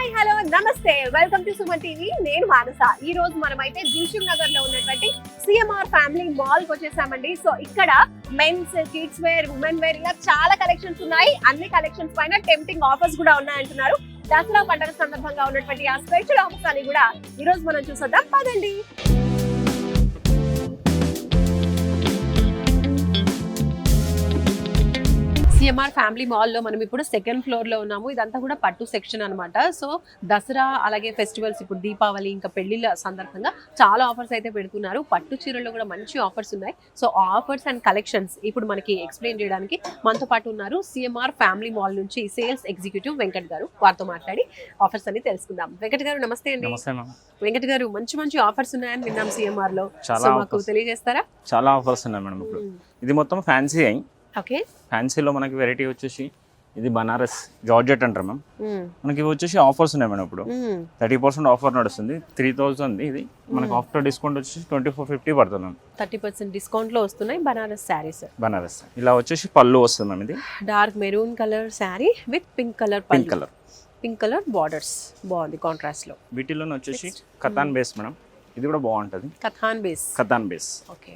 Hi hello నమస్తే welcome to Suman TV. నేను మానస. ఈ రోజు మనమైతే దిల్సుఖ్ నగర్ లో ఉన్నటువంటి సిఎంఆర్ ఫ్యామిలీ మాల్ కి వచ్చేసామండి. సో ఇక్కడ men's, kids wear, women wear ఇలా చాలా కలెక్షన్స్ ఉన్నాయి. అన్ని కలెక్షన్స్ పైన టెంప్టింగ్ ఆఫర్స్ కూడా ఉన్నాయంటున్నారు. దసరా పండుగ సందర్భంగా ఉన్నటువంటి ఆ స్పెషల్ ఆఫర్స్ అని కూడా ఈ రోజు మనం చూసొద్దాం పదండి. సిఎంఆర్ ఫ్యామిలీ మాల్ లో మనం ఇప్పుడు సెకండ్ ఫ్లోర్ లో ఉన్నాము. ఇదంతా కూడా పట్టు సెక్షన్ అన్నమాట. సో దసరా అలాగే ఫెస్టివల్స్, ఇప్పుడు దీపావళి ఇంకా పెళ్లిళ్ళ సందర్భంగా చాలా ఆఫర్స్ అయితే పెడుతున్నారు. పట్టు చీరల్లో కూడా మంచి ఆఫర్స్ ఉన్నాయి. సో ఆఫర్స్ అండ్ కలెక్షన్స్ ఇప్పుడు మనకి ఎక్స్ప్లెయిన్ చేయడానికి మనతో పాటు ఉన్నారు సిఎంఆర్ ఫ్యామిలీ మాల్ నుంచి సేల్స్ ఎగ్జిక్యూటివ్ వెంకట్ గారు. వారితో మాట్లాడి ఆఫర్స్ అని తెలుసుకుందాం. వెంకట్ గారు నమస్తే అండి. వెంకట్ గారు, మంచి మంచి ఆఫర్స్ ఉన్నాయని విన్నాం సిఎంఆర్ లో. సో మాకు తెలియజేస్తారా? చాలా ఆఫర్స్ ఉన్నాయి మేడం. ఇప్పుడు ఇది మొత్తం ఫ్యాన్సీ అయి. ఓకే. ఫ్యాన్సీలో మనకి వెరైటీ వచ్చేసి ఇది బనారస్ జార్జెట్ అంటారు మ్యామ్. మనకి ఇవి వచ్చేసి ఆఫర్స్ ఉన్నాయి మేడం. ఇప్పుడు 30% ఆఫర్ నడుస్తుంది. 3000 ఇది మనకి ఆఫ్టర్ డిస్కౌంట్ వచ్చేసి 2450 పడుతుంది మ్యామ్. 30% డిస్కౌంట్ లో వస్తున్నాయి బనారస్ శారీస్. బనారస్ ఇలా వచ్చేసి పళ్ళు వస్తుంది మ్యామ్. ఇది dark maroon colour sari with pink colour pink colour borders. బాగుంది కాంట్రాస్ట్ లో. వీటిలోనే వచ్చేసి కథాన్ బేస్ మేడం. ఇది కూడా బాగుంటది. కథాన్ బేస్. ఓకే.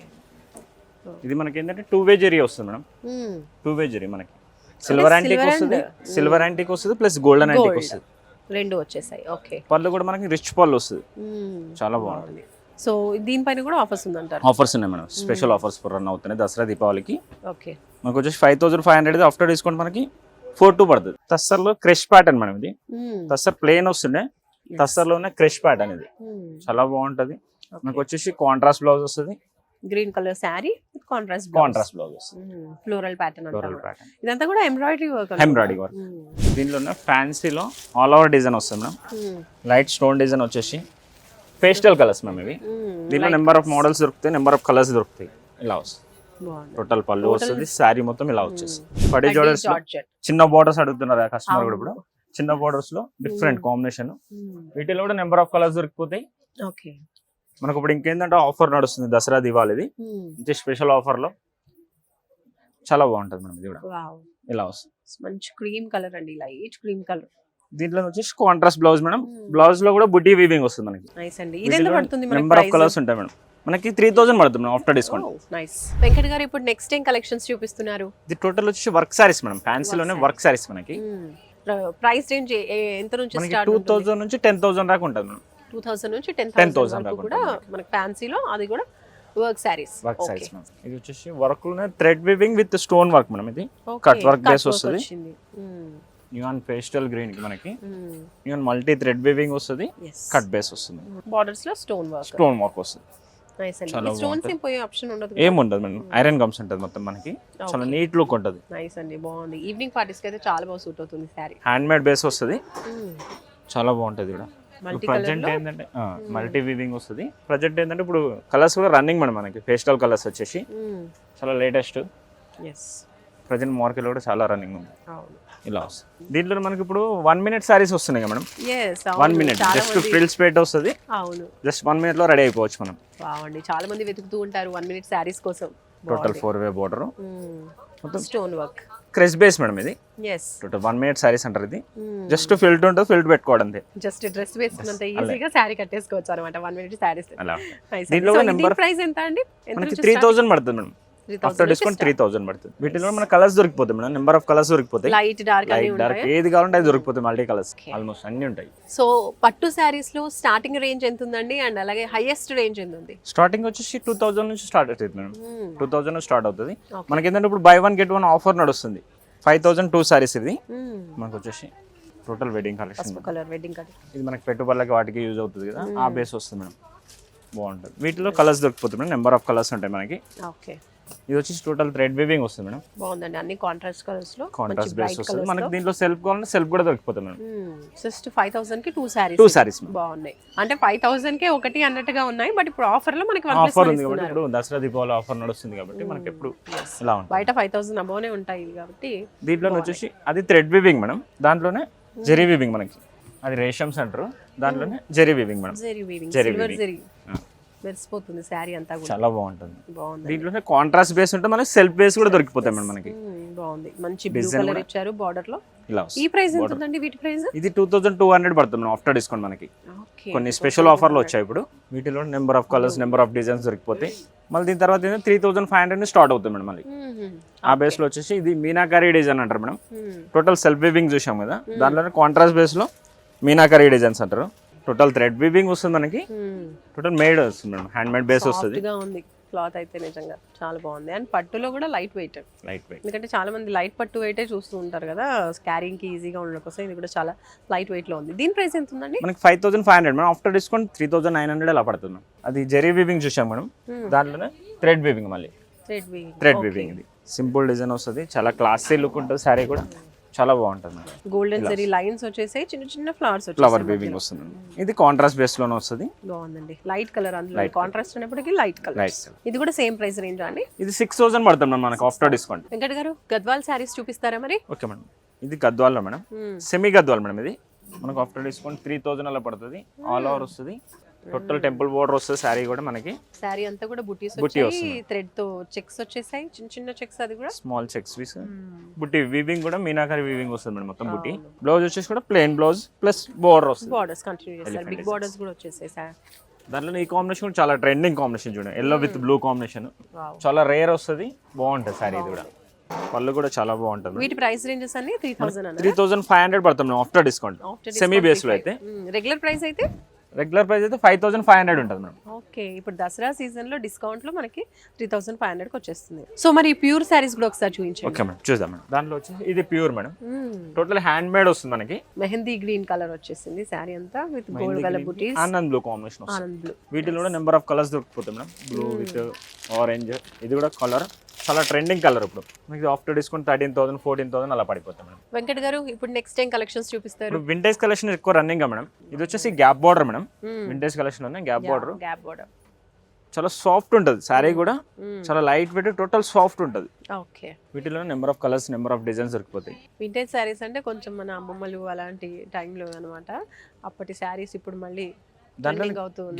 ఇది మనకి ఏంటంటే 2-way జరీ వస్తుంది మేడం. 2-way జరీ మనకి సిల్వర్ యాంటిక్ వస్తుంది ప్లస్ గోల్డెన్ యాంటిక్ వస్తుంది. రెండు వచ్చేసాయి. ఓకే. పళ్ళు కూడా మనకి రిచ్ పళ్ళు వస్తుంది. చాలా బాగుంటుంది. సో దీనిపైన కూడా ఆఫర్స్ ఉందంటారు? ఆఫర్స్ ఉన్నాయి మేడం. స్పెషల్ ఆఫర్స్ రన్ అవుతున్నాయి దసరా దీపావళికి. ఓకే. మనకు వచ్చేసి 5500 ఆఫ్టర్ డిస్కౌంట్ మనకి 42 పడుతుంది. తస్సర్లో క్రష్ ప్యాటర్న్ మేడం. ఇది తస్సర్ ప్లేన్ వస్తుండే, తస్సర్లోనే క్రష్ ప్యాటర్న్. ఇది చాలా బాగుంటది. మనకు వచ్చేసి కాంట్రాస్ట్ బ్లౌజ్ వస్తుంది. Green colour sari with contrast blouse వస్తుంది. Floral pattern. ఇదంతా కూడా ఎంబ్రాయిడరీ వర్క్. దీనిలోనే ఫ్యాన్సీలో ఆల్ ఓవర్ డిజైన్ వస్తుంది మేడం. లైట్ స్టోన్ డిజైన్ వచ్చేసి పేస్టల్ కలర్స్ మ్యామ్. ఇవి దీనిలో నెంబర్ ఆఫ్ మోడల్స్ దొరుకుతాయి, నెంబర్ ఆఫ్ కలర్స్ దొరుకుతాయి. ఇలా వస్తుంది. టోటల్ పళ్ళు వస్తుంది. శారీ మొత్తం ఇలా వచ్చేసి పడి జోడర్స్ చిన్న బోర్డర్స్ అడుగుతున్నారు కస్టమర్ కూడా. ఇప్పుడు చిన్న బోర్డర్స్ లో డిఫరెంట్ కాంబినేషన్. వీటిలో కూడా నెంబర్ ఆఫ్ కలర్స్ దొరికిపోతాయి. ఓకే. మనకు ఇప్పుడు ఇంకేంటంటే ఆఫర్ నడుస్తుంది దసరా దివాళిది. మంచి స్పెషల్ ఆఫర్ లో చాలా బాగుంటది మేడం. ఇది కూడా ఇలా వస్తుంది. మంచి క్రీమ్ కలర్ అండి, లైట్ క్రీమ్ కలర్. దీంట్లో వచ్చేసి కాంట్రాస్ట్ బ్లౌజ్ మేడం. బ్లౌజ్ లో కూడా బుటీ వీవింగ్ వస్తుంది మనకి. నైస్ అండి. ఇది ఎంత పడుతుంది మనకి? నెంబర్ ఆఫ్ కలర్స్ ఉంటాయి మేడం. మనకి 3000 పడుతుంది madam after discount. Nice. Venkat గారు, ఇప్పుడు నెక్స్ట్ టైం కలెక్షన్స్ చూపిస్తున్నారు? ఇది టోటల్ వచ్చేసి వర్క్ సారీస్ మేడం. ఫ్యాన్సీలోనే వర్క్ సారీస్ మనకి. ప్రైస్ రేంజ్ ఎంత నుంచి స్టార్ట్? 2000 నుంచి 10,000 దాకా ఉంటుంది మేడం. 2000 నుంచి 10,000 వరకు కూడా మనకి ఫ్యాన్సీలో. అది కూడా వర్క్ సారీస్. ఇది వచ్చేసి వర్క్ లోనే thread weaving with stone work madam. ఇది కట్ వర్క్ బేస్ వస్తుంది. న్యూన్ పేస్టల్ గ్రీన్ కి మనకి న్యూన్ మల్టీ థ్రెడ్ వీవింగ్ వస్తుంది. కట్ బేస్ వస్తుంది. బోర్డర్స్ లో స్టోన్ వర్క్ వస్తుంది. ఏం ఉండదు మేడం. ఐరన్ గమ్స్ ఉంటుంది మొత్తం మనకి. చాలా నీట్ లుక్ ఉంటుంది. నైస్ అండి, బాగుంది. ఈవినింగ్ పార్టీస్ కి అయితే చాలా బాగా సూట్ అవుతుంది సారీ. హ్యాండ్ మేడ్ బేస్ వస్తుంది. చాలా బాగుంటది కూడా. ప్రజెంట్ ఏంటంటే మల్టీ వీవింగ్ వస్తుంది. ప్రజెంట్ ఏంటంటే ఇప్పుడు కలర్స్ కూడా రన్నింగ్ మేడం మనకి. పేస్టల్ కలర్స్ వచ్చేసి చాలా లేటెస్ట్. ప్రజెంట్ మార్కెట్ లో కూడా చాలా రన్నింగ్ ఉంది. ఇలా వస్తుంది. దీంట్లో మనకి ఇప్పుడు 1 minute సారీస్ వస్తున్నాయి మేడం. 1 minute జస్ట్ ఫ్రిల్స్ పెట్ వస్తుంది. జస్ట్ 1 minute లో రెడీ అయిపోవచ్చు మనం. చాలా మంది వెతుకుతూ ఉంటారు 1 minute సారీస్ కోసం. టోటల్ 4-way బోర్డర్ మొత్తం stone work. Crash base madam. ఇది టోటల్ 1 minute సారీస్ అంటారు. ఇది జస్ట్ ఫిల్ట్ ఉంటుంది, ఫిల్ట్ పెట్టుకోవడం అంతే. జస్ట్ డ్రెస్ వేసుకున్నంత ఈజీగా సారీ కట్టేసుకోవచ్చు అన్నమాట 1 minute సారీస్. దీంట్లో నెంబర్ ప్రైస్ ఎంత అండి? మనకి 3000 పడుతుంది మేడం. ఆఫ్టర్ డిస్కౌంట్ 3000 పడుతుంది. వీటిలో మన కలర్స్ దొరికిపోతాయి మేడం. నెంబర్ ఆఫ్ కలర్స్ దొరికిపోతాయి. లైట్ డార్క్ ఏది కావాలంటే అది దొరికిపోతాయి. మల్టీ కలర్స్ ఆల్మోస్ట్ అన్ని ఉంటాయి. సో పట్టు సారీస్ లో స్టార్టింగ్ రేంజ్ ఎంత ఉందండి? అండ్ అలాగే హైయెస్ట్ రేంజ్ ఎంత ఉంది? స్టార్టింగ్ వచ్చేసి 2000 నుంచి స్టార్ట్ అవుతుంది మేడం. 2000 నుంచి స్టార్ట్ అవుతుంది. మనకి ఏంటంటే ఇప్పుడు buy 1 get 1 ఆఫర్ నడుస్తుంది. 5000 2 సారీస్. ఇది మనకు వచ్చేసి టోటల్ వెడ్డింగ్ కలెక్షన్. ఇది మనకి పెట్టుబడులకి వాటికి యూజ్ అవుతుంది కదా, ఆ బేస్ వస్తుంది మేడం. బాగుంటుంది. వీటిలో కలర్స్ దొరికిపోతుంది మేడం. నెంబర్ ఆఫ్ కలర్స్ ఉంటాయి మనకి. ఓకే. ఇది వచ్చేసి టోటల్ థ్రెడ్ వీవింగ్ వస్తుంది మేడం. బాగుందండి. అన్ని కాంట్రాస్ట్ కలర్స్ లో కాంట్రాస్ట్ బేస్ వస్తుంది మనకి. దీంట్లో సెల్ఫ్ కావాలంటే సెల్ఫ్ కూడా దొరికిపోతుంది మేడం. జస్ట్ 5000 కి 2 సారీస్ బాగున్నాయి. అంటే 5000 కే ఒకటి అన్నట్టుగా ఉన్నాయి. బట్ ఇప్పుడు ఆఫర్ లో మనకి ఆఫర్ ఉంది కాబట్టి ఇప్పుడు దసరా దీపావళి ఆఫర్ నడుస్తుంది కాబట్టి మనకి ఎప్పుడు ఇలా ఉంటుంది. బయట 5000 అబోనే ఉంటాయి కాబట్టి దీంట్లో వచ్చేసి అది థ్రెడ్ వీవింగ్ మేడం. దాంట్లోనే జెరీ వీవింగ్ మనకి. అది రేషమ్స్ అంటారు. దాంట్లోనే zari weaving madam. Zari weaving. మెరిసిపోతుంది శారీ అంతా కూడా. చాలా బాగుంటుంది. బాగుంది. దీంట్లోనే కాంట్రాస్ట్ బేస్ ఉంటే మనకి సెల్ఫ్ బేస్ కూడా దొరికిపోతాయి మేడం మనకి. బాగుంది. మంచి బ్లూ కలర్ ఇచ్చారు బార్డర్ లో. ఇలా ఈ ప్రైస్ ఎంత ఉందండి వీటి ప్రైస్? ఇది 2200 పడుతుంది మేడం ఆఫ్టర్ డిస్కౌంట్ మనకి. కొన్ని స్పెషల్ ఆఫర్లు వచ్చాయి ఇప్పుడు. వీటిలో number of colours, number of designs దొరికిపోతాయి. మళ్ళీ దీని తర్వాత 3500 స్టార్ట్ అవుతుంది మేడం మళ్ళీ. ఆ బేస్ లో వచ్చేసి ఇది మీనాకరీ డిజైన్ అంటారు మేడం. టోటల్ సెల్ఫ్ వీవింగ్ చూసాం కదా, దాంట్లోనే కాంట్రాస్ట్ బేస్ లో మీనాకరీ డిజైన్స్ అంటారు. టోటల్ థ్రెడ్ వీవింగ్ వస్తుంది మనకి. టోటల్ మేడ్ వస్తుంది మేడం, హ్యాండ్ మేడ్ బేస్ వస్తుంది. క్లాత్ అయితే నిజంగా చాలా బాగుంది. అండ్ పట్టులో కూడా లైట్ వెయిట్. ఎందుకంటే చాలా మంది లైట్ పట్టు వెయిటే చూస్తూ ఉంటారు కదా, క్యారింగ్ కి ఈజీగా ఉండడం కోసం. ఇది కూడా చాలా లైట్ వెయిట్ లో ఉంది. దీని ప్రైస్ ఎంత ఉందండి? మనకి 5500 మేడం, ఆఫ్టర్ డిస్కౌంట్ 3900 అలా పడుతుంది. అది జెరీ వీవింగ్ చూసాం మేడం, దాంట్లోనే థ్రెడ్ వీవింగ్ మళ్ళీ. థ్రెడ్ వీవింగ్ ఇది సింపుల్ డిజైన్ వస్తుంది, చాలా క్లాసీ లుక్ ఉంటుంది. సారీ కూడా చాలా బాగుంటుంది. గోల్డెన్ జరీ లైన్స్ వచ్చేసాయి, చిన్న చిన్న ఫ్లవర్స్ ఫ్లవర్ వీవింగ్ వస్తుంది. ఇది కాంట్రాస్ట్ బేస్ లోనే వస్తుంది. బాగుందండి. లైట్ కలర్, అందులో కాంట్రాస్ట్ అనేప్పటికీ లైట్ కలర్. ఇది కూడా సేమ్ ప్రైస్ రేంజ్ అండి. ఇది 6000 పడుతుంది మేడం మనకి ఆఫ్టర్ డిస్కౌంట్. వెంకట్ గారు గద్వాల్ శారీస్ చూపిస్తారా మరి? Okay madam. ఇది గద్వాల్లో మేడం, సెమీ గద్వాల్ మేడం. ఇది మనకు ఆఫ్టర్ డిస్కౌంట్ 3000 అలా పడుతుంది. ఆల్ ఓవర్ వస్తుంది. టోటల్ టెంపుల్ బోర్డర్ వస్తుంది. శారీ కూడా మనకి శారీ అంతా కూడా బుటీస్ వచ్చాయి, థ్రెడ్ తో చెక్స్ వచ్చేసాయి, చిన్న చిన్న చెక్స్. అది కూడా స్మాల్ చెక్స్ పీస్. బుట్టి వీవింగ్ కూడా మీనాకరీ వీవింగ్ వస్తుంది మేడం మొత్తం. బుట్టి బ్లౌజ్ వచ్చేసి కూడా ప్లెయిన్ బ్లౌజ్ ప్లస్ బోర్డర్ వస్తుంది. బోర్డర్స్ కంటిన్యూ చేస్తారు, బిగ్ బోర్డర్స్ కూడా వచ్చేసాయి సార్. దాంట్లో ఈ కాంబినేషన్ కూడా చాలా ట్రెండింగ్ కాంబినేషన్ చూడండి, ఎల్లో విత్ బ్లూ కాంబినేషన్. చాలా రేర్ వస్తుంది, బాగుంటుంది సారీ. ఇది కూడా పళ్ళు కూడా చాలా బాగుంటుంది. వీటి ప్రైస్ రేంజెస్ అన్ని 3500 పడుతుంది ఆఫ్టర్ డిస్కౌంట్. సెమీ బేస్ లో అయితే. రెగ్యులర్ ప్రైస్ అయితే 5500 ఉంటుంది మేడం. ఓకే, ఇప్పుడు దసరా సీజన్ లో డిస్కౌంట్ లో మనకి 3500 కి వచ్చేస్తుంది. సో మరి ప్యూర్ సారీస్ కూడా ఒకసారి చూపించండి. ఓకే మేడం, చూద్దాం మేడం. దాంట్లో వచ్చి ఇది pure madam, total handmade వస్తుంది మనకి. మెహందీ గ్రీన్ కలర్ వచ్చేసింది సారీ అంతా, విత్ గోల్డ్ కలర్ బుటీస్. ఆనంద్ బ్లూ కాంబినేషన్ వస్తుంది. ఆనంద్ బ్లూ. వీటిలో కూడా నెంబర్ ఆఫ్ కలర్స్ దొరికిపోతాయి మేడం. Blue with orange. ఇది కూడా కలర్ చాలా ట్రెండింగ్ కలర్. ఇప్పుడు మీకు ఆఫ్టర్ డిస్కౌంట్ 13,000 14,000 అలా పడిపోతాయి మేడం. వెంకట్ గారు ఇప్పుడు నెక్స్ట్ టైం కలెక్షన్స్ చూపిస్తారు. ఇప్పుడు వింటేజ్ కలెక్షన్ ఎక్కువ రన్నింగ్ మేడం. ఇది వచ్చేసి gap border madam. Vintage collection లోనే గ్యాప్ బార్డర్. చాలా సాఫ్ట్ ఉంటుంది సారీ కూడా, చాలా లైట్ వెయిట్, టోటల్ సాఫ్ట్ ఉంటుంది. ఓకే, వీటిలో number of colours, number of designs దొరికిపోతాయి. వింటేజ్ సారీస్ అంటే కొంచెం మన అమ్మమ్మలు అలాంటి టైంలో అన్నమాట. అప్పటి సారీస్ ఇప్పుడు మళ్ళీ దాంట్లో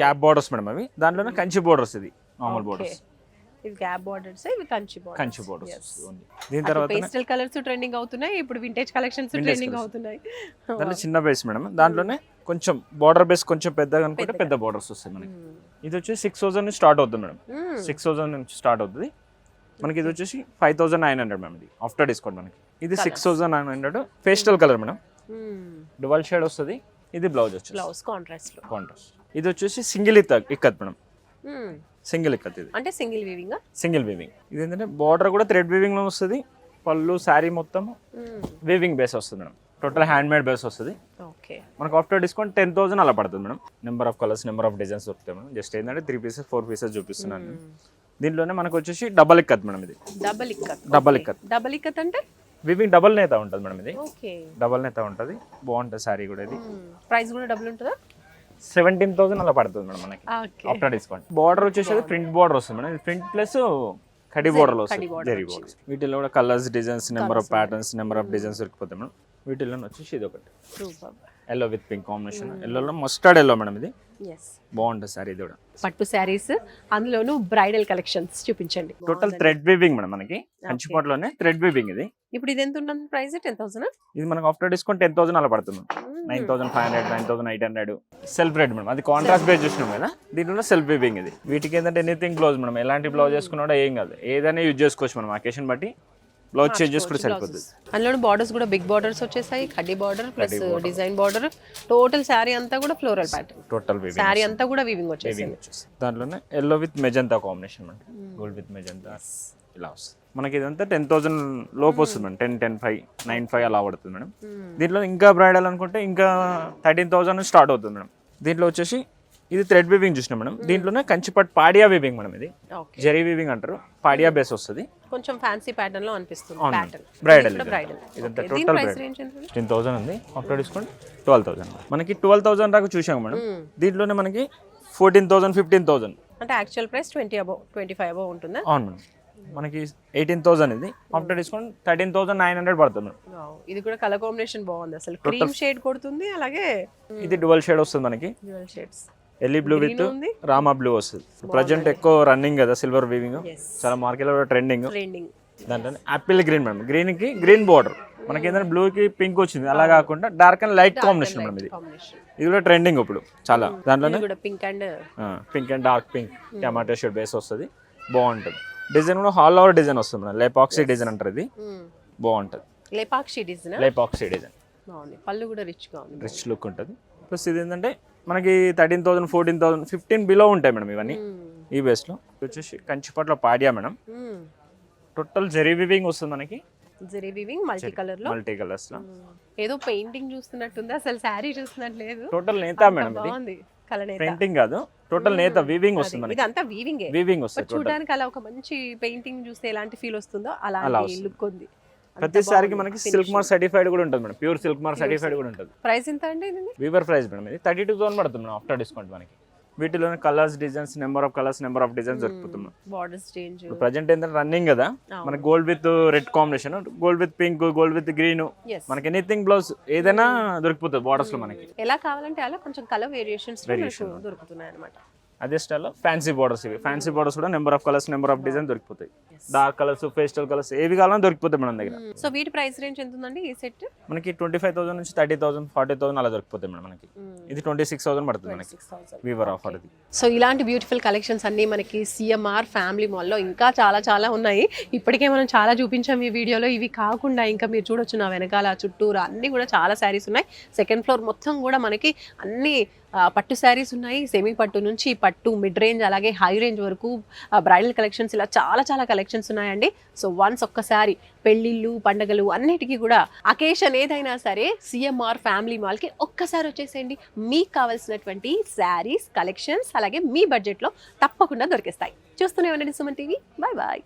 గ్యాప్ బార్డర్స్ మేడం. అవి దాంట్లోనే కంచి బార్డర్స్. ఇది నార్మల్ బార్డర్స్. ఇవి గ్యాప్ బార్డర్స్, ఇవి కంచి బార్డర్స్. దీని తర్వాత పేస్టల్ కలర్స్ ట్రెండింగ్ అవుతున్నాయి, ఇప్పుడు వింటేజ్ కలెక్షన్స్ ట్రెండింగ్ అవుతున్నాయి. దాంట్లో చిన్న బేస్ మేడం. దాంట్లోనే కొంచెం బార్డర్ బేస్ కొంచెం పెద్దగా అనుకుంటే పెద్ద బార్డర్స్ వస్తాయి మనకి. ఇది వచ్చి 6000 నుంచి స్టార్ట్ అవుతుంది మేడం. 6000 నుంచి స్టార్ట్ అవుతుంది మనకి. ఇది వచ్చేసి 5900 మేడం. ఇది ఆఫ్టర్ డిస్కౌంట్ మనకి. ఇది 6900 pastel colour madam, dual shade వస్తుంది. ఇది బ్లౌజ్ వచ్చేసి బ్లౌజ్ కాంట్రాస్ట్. ఇది వచ్చేసి single ikat madam. Single ikat. ఇది అంటే సింగిల్ వీవింగ్. ఇది ఏంటంటే బార్డర్ కూడా థ్రెడ్ వీవింగ్ లో వస్తుంది. పళ్ళు శారీ మొత్తం వీవింగ్ బేస్ వస్తుంది madam. Total hand made base వస్తుంది. ఓకే, మనకు ఆఫ్టర్ డిస్కౌంట్ 10,000 అలా పడుతుంది madam. Number of colours, number of designs దొరుకుతాయి మేడం. జస్ట్ ఏంటంటే 3 పీసెస్ 4 పీసెస్ చూపిస్తున్నాను. దీంట్లోనే మనకు వచ్చేసి డబల్ ఇక్కత్ మేడం. ఇది డబల్ ఇక్కత్ అంటే వీవింగ్ డబల్ నేత ఉంటుంది మేడం. ఇది డబల్ నేత ఉంటుంది, బాగుంటుంది సారీ కూడా. ఇది ప్రైస్ కూడా డబుల్ ఉంటుందా? 17,000 అలా పడుతుంది మేడం మనకి ఆఫ్టర్ డిస్కౌంట్. బార్డర్ వచ్చేసి ప్రింట్ బార్డర్ వస్తుంది మేడం. ప్రింట్ ప్లస్ కడి బార్డర్ వస్తుంది, జరీ బార్డర్. వీటిలో కూడా colours, designs, number of patterns, number of designs దొరికిపోతాయి మేడం. వీటిలో వచ్చేసి ఇది ఒకటి ఎల్లో విత్ పింక్ కాంబినేషన్. ఎల్లోలో మస్టర్డ్ ఎల్లో మేడం. ఇది బాగుంటుంది సారీ. ఇది కూడా పట్టు శారీస్, అందులోను బ్రైడల్ కలెక్షన్స్ చూపించండి. టోటల్ థ్రెడ్ వీవింగ్ మేడం మనకి. కంచిపట్టులోనే థ్రెడ్ వీవింగ్. ఇది ఇప్పుడు ఇది ఎంత ఉంటుంది ప్రైస్? 10,000. ఇది మనకు ఆఫ్టర్ డిస్కౌంట్ 10,000 అలా పడుతుంది. 9,500, 9,800. Self rate madam. అది కాంట్రాస్ట్ బేస్ చూసినాం కదా, దీంట్లో సెల్ఫ్ వీవింగ్. ఇది వీటికి ఏంటంటే ఎనీథింగ్ బ్లౌజ్ మేడం. ఎలాంటి బ్లౌజ్ చేసుకున్నా ఏం కాదు, ఏదైనా యూజ్ చేసుకోవచ్చు మనం. అకేషన్ బట్టి బ్లౌజ్ చేంజ్ చేసుకుంటే సరిపోతుంది. అందులో బార్డర్స్ కూడా బిగ్ బార్డర్స్ వచ్చేసాయి, కడ్డీ border plus design border. Total sari అంతా కూడా ఫ్లోరల్ ప్యాటర్న్. టోటల్ శారీ అంతా కూడా వీవింగ్ వచ్చేసింది. దాంట్లోనే yellow with magenta combination madam. Gold with magenta ఇలా వస్తుంది మనకి. ఇదంతా 10,000 లోపు వస్తుంది మేడం. 10, 10,500, 9,500 అలా పడుతుంది మేడం. దీంట్లో ఇంకా బ్రైడల్ అనుకుంటే ఇంకా 13,000 స్టార్ట్ అవుతుంది మేడం. దీంట్లో వచ్చేసి ఇది థ్రెడ్ వీవింగ్ చూసినా మేడం. దీంట్లోనే కంచిపట్టు పాడియా వీవింగ్ మేడం. ఇది జరీ వీవింగ్ అంటారు. పాడియా బేస్ వస్తుంది, కొంచెం ఫ్యాన్సీ ప్యాటర్న్ లో అనిపిస్తుంది. బ్రైడల్. ఇదంతా టోటల్ బ్రైడల్. 10,000 ఉంది ఆఫ్టర్ డిస్కౌంట్ 12,000. మనకి 12,000 దాకా చూసాము మేడం. దీంట్లోనే మనకి 14,000, 15,000 అంటే యాక్చువల్ ప్రైస్ 20 above 25 above ఉంటుందా? అవును మేడం. మనకి 18,000. ఇది ఆఫ్టర్ డిస్కౌంట్ 13,900 పడుతుంది మేడం. ఇది కూడా కలర్ కాంబినేషన్ బాగుంది అసలు. క్రీమ్ షేడ్ కొడుతుంది, అలాగే ఇది డ్యువల్ షేడ్ వస్తుంది మనకి. డ్యువల్ షేడ్స్ ఎల్ఈ బ్లూ విత్ ఉంది రామా బ్లూ వస్తుంది. ప్రజెంట్ ఎక్కువ రన్నింగ్ కదా సిల్వర్ వీవింగ్, Yes. చాలా మార్కెట్లో కూడా ట్రెండింగ్. ట్రెండింగ్. దాంట్లో యాపిల్ గ్రీన్ మేడం, గ్రీన్ కి గ్రీన్ బార్డర్, మనకి ఏంటంటే బ్లూ కి పింక్ వచ్చింది, అలా కాకుండా dark and light combination madam ఇది. కాంబినేషన్ ఇది కూడా ట్రెండింగ్ ఇప్పుడు చాలా. దాంట్లోనే కూడా pink and pink and dark pink tomato shade base వస్తుంది, బాగుంటుంది. డిజైన్ కూడా హాల్ ఓవర్ డిజైన్ వస్తుంది మేడం, లేపాక్సీ డిజైన్ అంటారు ఇది, బాగుంటుంది. లేపాక్షి డిజైన్ లేపాక్సీ డిజైన్ బాగుంది. పళ్ళు కూడా రిచ్ గా ఉంది. రిచ్ లుక్ ఉంటుంది. ప్లస్ ఇది ఏంటంటే మనకి 13,000 14,000 15 బిలో ఉంటాయి మేడం ఇవన్నీ ఈ బేస్లో. వచ్చేసి కంచిపట్లో పాడియా మేడం, టోటల్ జెరీ వివింగ్ వస్తుంది మనకి, జరీ వీవింగ్ మల్టీ కలర్ లో. మల్టీ కలర్స్ లో. ఏదో పెయింటింగ్ చూస్తున్నట్టుంది, అసలు శారీ చూస్తున్నట్టు లేదు. టోటల్ నేతా మేడం ఇది, బాగుంది. కలర్ నేత. పెయింటింగ్ కాదు, టోటల్ నేత వీవింగ్ వస్తుంది మనకి. ఇదంతా వీవింగ్. వీవింగ్ వస్తుంది టోటల్. చూడడానికి అలా ఒక మంచి పెయింటింగ్ చూస్తే ఎలాంటి ఫీల్ వస్తుందో అలా అలాంటి వస్తుంది. లుక్ ఉంది. ప్రతి సారికి మనకి సిల్క్ మార్క్ సర్టిఫైడ్ కూడా ఉంటుంది madam, pure silk mark certified కూడా ఉంటుంది. ప్రైస్ ఎంత అండి ఇది? వీవర్ ప్రైస్ మేడం ఇది 32,000 పడుతుంది మేడం ఆఫ్టర్ డిస్కౌంట్. మనకి వీటిలోనే colours designs, number of colours, number of designs దొరుకుతుంది. Borders change. ప్రజెంట్ ఏంటంటే రన్నింగ్ కదా మనకి, gold with red combination, gold with pink, gold with green, Yes. మనకి ఎనీథింగ్ బ్లౌజ్ ఏదైనా దొరికిపోతుంది బార్డర్స్ లో మనకి. ఎలా కావాలంటే అలా కొంచెం కలర్ వేరియేషన్స్ దొరుకుతున్నాయి అన్నమాట. అదే స్టైల్లో ఫ్యాన్సీ బార్డర్స్, ఇవి ఫ్యాన్సీ బార్డర్స్ కూడా number of colours, number of design దొరికిపోతాయి. డార్క్ కలర్స్, పేస్టల్ కలర్స్ ఏవి కావాలన్నా దొరికిపోతాయి మన దగ్గర. సో వీటి ప్రైస్ రేంజ్ ఎంత ఉందండి ఈ సెట్? మనకి 25,000 నుంచి 30,000 40,000 అలా దొరికిపోతాయి మేడం మనకి. ఇది 26,000 పడుతుంది మనకి 6,000. వీవర్ ఆఫర్ ఇది. సో ఇలాంటి బ్యూటిఫుల్ కలెక్షన్స్ అన్నీ మనకి సిఎంఆర్ ఫ్యామిలీ మాల్లో ఇంకా చాలా చాలా ఉన్నాయి. ఇప్పటికే మనం చాలా చూపించాం ఈ వీడియోలో. ఇవి కాకుండా ఇంకా మీరు చూడొచ్చు నా వెనకాల చుట్టూరా అన్నీ కూడా చాలా శారీస్ ఉన్నాయి. సెకండ్ ఫ్లోర్ మొత్తం కూడా మనకి అన్ని పట్టు శారీస్ ఉన్నాయి. సెమీ పట్టు నుంచి పట్టు, మిడ్ రేంజ్, అలాగే హై రేంజ్ వరకు బ్రైడల్ కలెక్షన్స్, ఇలా చాలా చాలా కలెక్షన్స్ ఉన్నాయండి. సో వన్స్ ఒక్కసారి పెళ్ళిళ్ళు, పండగలు అన్నిటికీ కూడా అకేషన్ ఏదైనా సరే సిఎంఆర్ ఫ్యామిలీ మాల్కి ఒక్కసారి వచ్చేసేయండి. మీకు కావాల్సినటువంటి శారీస్ కలెక్షన్స్ అలాగే మీ బడ్జెట్లో తప్పకుండా దొరికేస్తాయి. చూస్తూనే ఉండండి సుమన్ టీవీ. Bye bye.